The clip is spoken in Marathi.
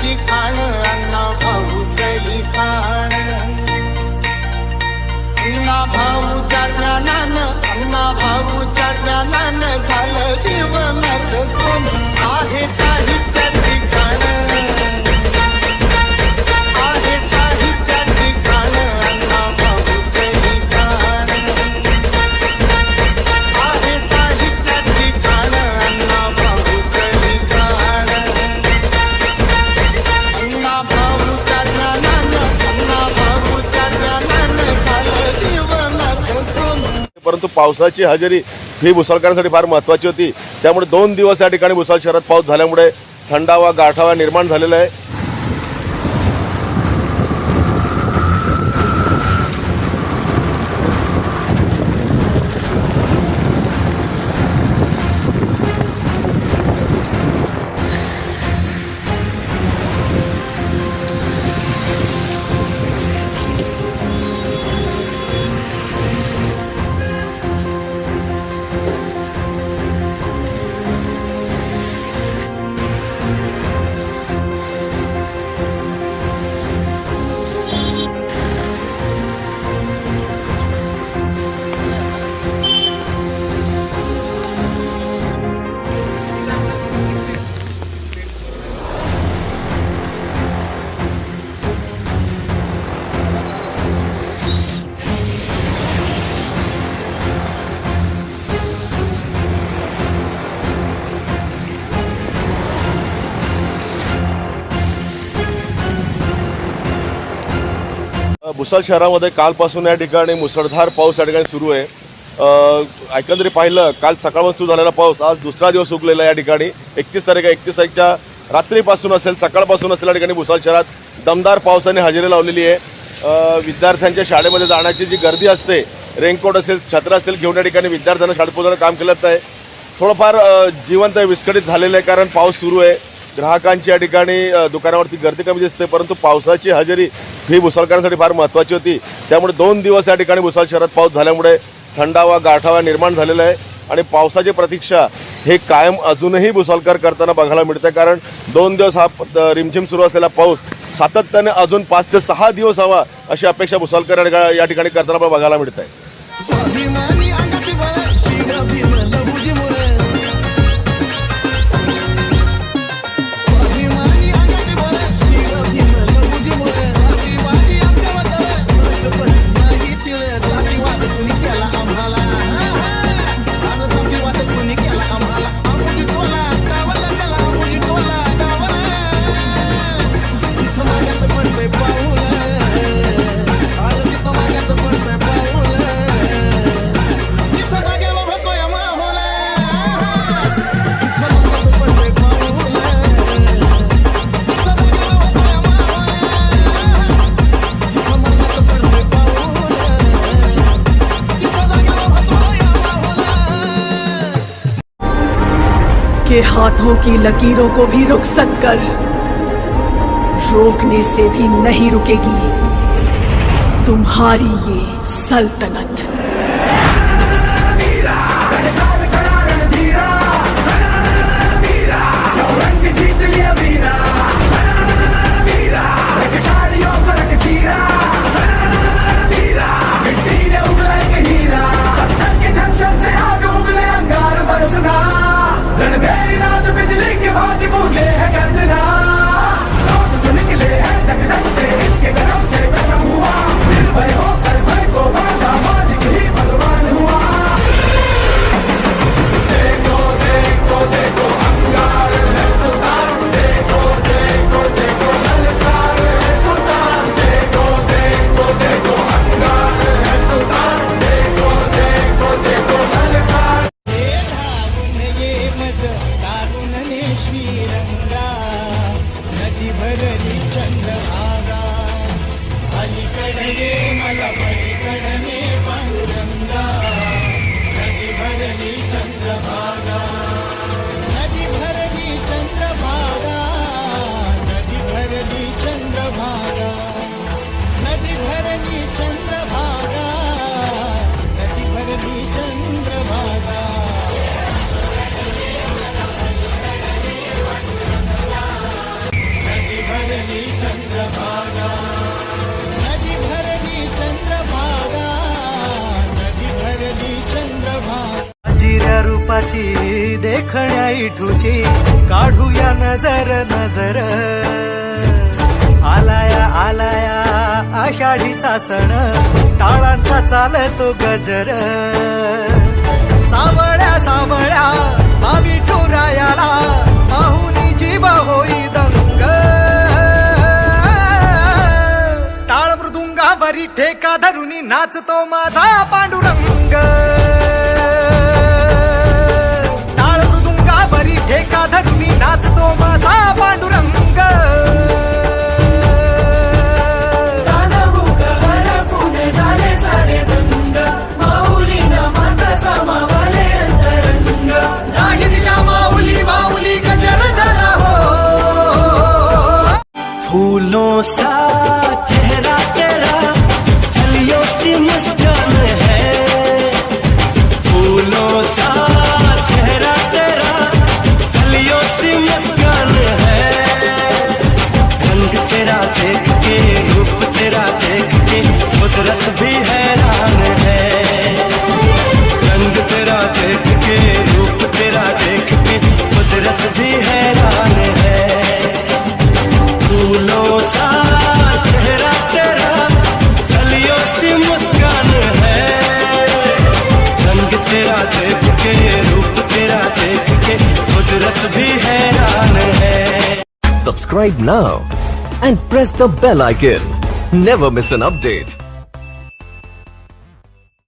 लिखाण अण्णा भाऊचे लिखाण अण्णा भाऊच्या ज्ञानानं अण्णा भाऊच्या ज्ञानानं झालं जीवनाचं सोन आहे साहित्यात लिखाण आहे साहित्यात लिखाण अण्णा भाऊचे लिखाण आहे साहित्यात लिखाण अण्णा भाऊचे लिखाण अण्णा भाऊच्या ज्ञानानं अण्णा भाऊच्या ज्ञानानं झालं जीवनाचं सोन। परंतु पावसाची हजेरी ही भुसावळकरांसाठी फार महत्त्वाची होती। त्यामुळे 2 दिवस या ठिकाणी भुसावळ शहरात पाऊस झाल्यामुळे थंडावा गारठावा निर्माण झालेला आहे। भुसावळ शहरामध्ये कालपासून या ठिकाणी मुसळधार पाऊस या ठिकाणी सुरू आहे। एकंदरीत पाहिलं काल सकाळपासून सुरू झालेला पाऊस आज दुसरा दिवस उगलेला या ठिकाणी 31 तारीखच्या रात्रीपासून असेल सकाळपासून असेल या ठिकाणी भुसावळ शहरात दमदार पावसाने हजेरी लावलेली आहे। विद्यार्थ्यांच्या शाळेमध्ये जाण्याची जी गर्दी असते रेनकोट असेल छत्र असेल घेऊन या ठिकाणी विद्यार्थ्यांना शाळेत पोहोचवण्याचं काम केलं जात आहे। थोडंफार जीवंत विस्कळीत झालेलं आहे कारण पाऊस सुरू आहे। ग्राहकांची या ठिकाणी दुकानावरती गर्दी कमी दिसते परंतु पावसाची हजेरी ही भुसावळकरांसाठी फार महत्त्वाची होती। त्यामुळे 2 दिवस या ठिकाणी भुसावळ शहरात पाऊस झाल्यामुळे थंडावा गारठावा निर्माण झालेला आहे आणि पावसाची प्रतीक्षा हे कायम अजूनही भुसावळकर करताना बघायला मिळते कारण 2 दिवस हा रिमझिम सुरू असलेला पाऊस सातत्याने अजून 5 ते 6 दिवस हवा अशी अपेक्षा भुसावळकर या ठिकाणी करताना बघायला मिळत आहे। के हाथों की लकीरों को भी रुखसत कर रोकने से भी नहीं रुकेगी तुम्हारी ये सल्तनत। रूपाची देखण्या इठूची काढूया नजर नजर आलाया आलाया आषाढीचा सण टाळांचा चालतो गजर सावळ्या सावळ्या आम्ही ठुरायाला पाहुनी जीव होई दंग टाळ मृदुंगावरी ठेका धरुनी नाचतो माझा पांडुरंग टाळ मृदुंगावरी ठेका धरुनी नाचतो माझा पांडुरंग नाही दिशा माऊली माऊली गजर झाला हो फूलों सा चेहरा तेरा चलियो सी मुस्कान है फूलों सा चेहरा तेरा चलियो सी मुस्कान है रंग तेरा देख के रूप तेरा देख के कुदरत भी हैरान है रंग तेरा देख के रूप तेरा देख के कुदरत भी हैरान है फूलों सा चेहरा तेरा कलियों सी मुस्कान है रंग तेरा देख के रूप तेरा देख के कुदरत भी हैरान है Subscribe now and press the bell icon. Never miss an update.